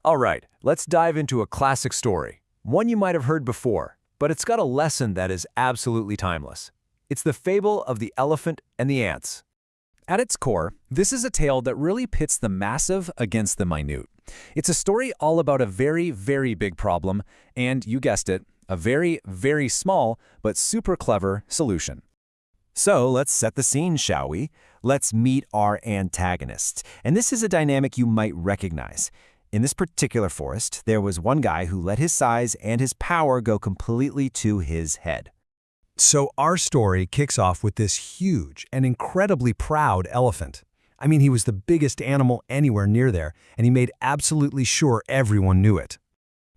All right, let's dive into a classic story. One you might have heard before, but it's got a lesson that is absolutely timeless. It's the fable of the elephant and the ants. At its core, this is a tale that really pits the massive against the minute. It's a story all about a very, very big problem and, you guessed it, a very, very small but super clever solution. So let's set the scene, shall we? Let's meet our antagonists. And this is a dynamic you might recognize. In this particular forest, there was one guy who let his size and his power go completely to his head. So our story kicks off with this huge and incredibly proud elephant. I mean, he was the biggest animal anywhere near there, and he made absolutely sure everyone knew it.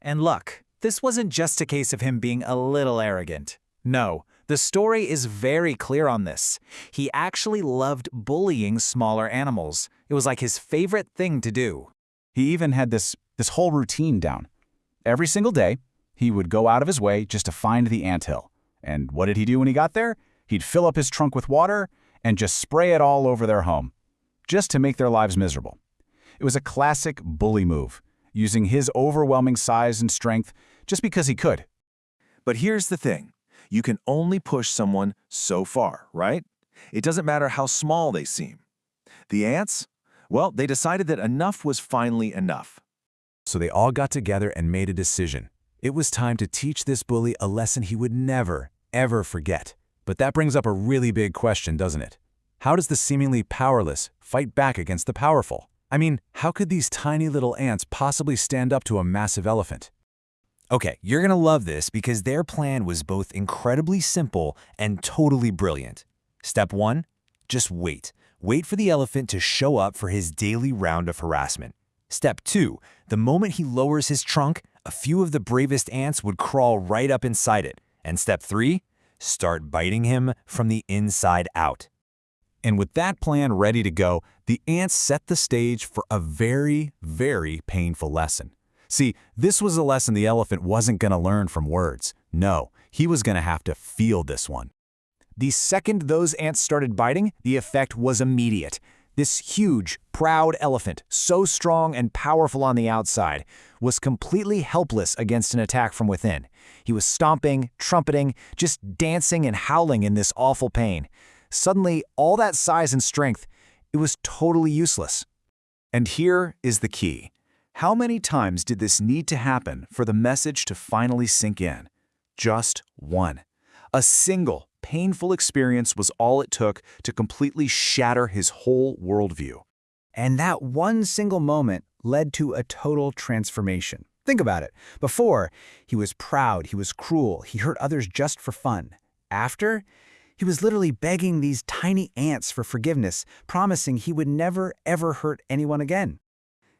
And look, this wasn't just a case of him being a little arrogant. No, the story is very clear on this. He actually loved bullying smaller animals. It was like his favorite thing to do. He even had this whole routine down. Every single day, he would go out of his way just to find the anthill. And what did he do when he got there? He'd fill up his trunk with water and just spray it all over their home, just to make their lives miserable. It was a classic bully move, using his overwhelming size and strength just because he could. But here's the thing. You can only push someone so far, right? It doesn't matter how small they seem. The ants? Well, they decided that enough was finally enough. So they all got together and made a decision. It was time to teach this bully a lesson he would never, ever forget. But that brings up a really big question, doesn't it? How does the seemingly powerless fight back against the powerful? I mean, how could these tiny little ants possibly stand up to a massive elephant? Okay, you're gonna love this because their plan was both incredibly simple and totally brilliant. Step 1, just wait. Wait for the elephant to show up for his daily round of harassment. Step 2, the moment he lowers his trunk, a few of the bravest ants would crawl right up inside it. And step 3, start biting him from the inside out. And with that plan ready to go, the ants set the stage for a very, very painful lesson. See, this was a lesson the elephant wasn't going to learn from words. No, he was going to have to feel this one. The second those ants started biting, the effect was immediate. This huge, proud elephant, so strong and powerful on the outside, was completely helpless against an attack from within. He was stomping, trumpeting, just dancing and howling in this awful pain. Suddenly, all that size and strength, it was totally useless. And here is the key. How many times did this need to happen for the message to finally sink in? Just one. A single, painful experience was all it took to completely shatter his whole worldview. And that one single moment led to a total transformation. Think about it. Before, he was proud, he was cruel, he hurt others just for fun. After, he was literally begging these tiny ants for forgiveness, promising he would never, ever hurt anyone again.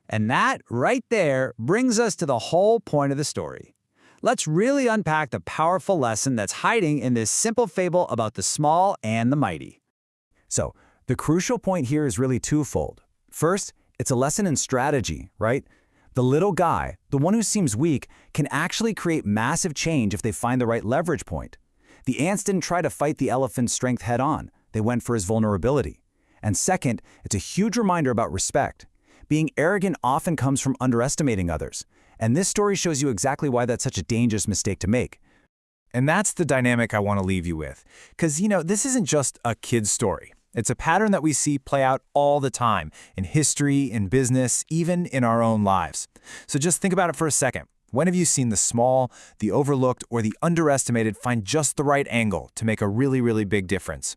And that, right there, brings us to the whole point of the story. Let's really unpack the powerful lesson that's hiding in this simple fable about the small and the mighty. So, the crucial point here is really twofold. First, it's a lesson in strategy, right? The little guy, the one who seems weak, can actually create massive change if they find the right leverage point. The ants didn't try to fight the elephant's strength head-on. They went for his vulnerability. And second, it's a huge reminder about respect. Being arrogant often comes from underestimating others. And this story shows you exactly why that's such a dangerous mistake to make. And that's the dynamic I want to leave you with. Because, this isn't just a kid's story. It's a pattern that we see play out all the time in history, in business, even in our own lives. So just think about it for a second. When have you seen the small, the overlooked, or the underestimated find just the right angle to make a really, really big difference?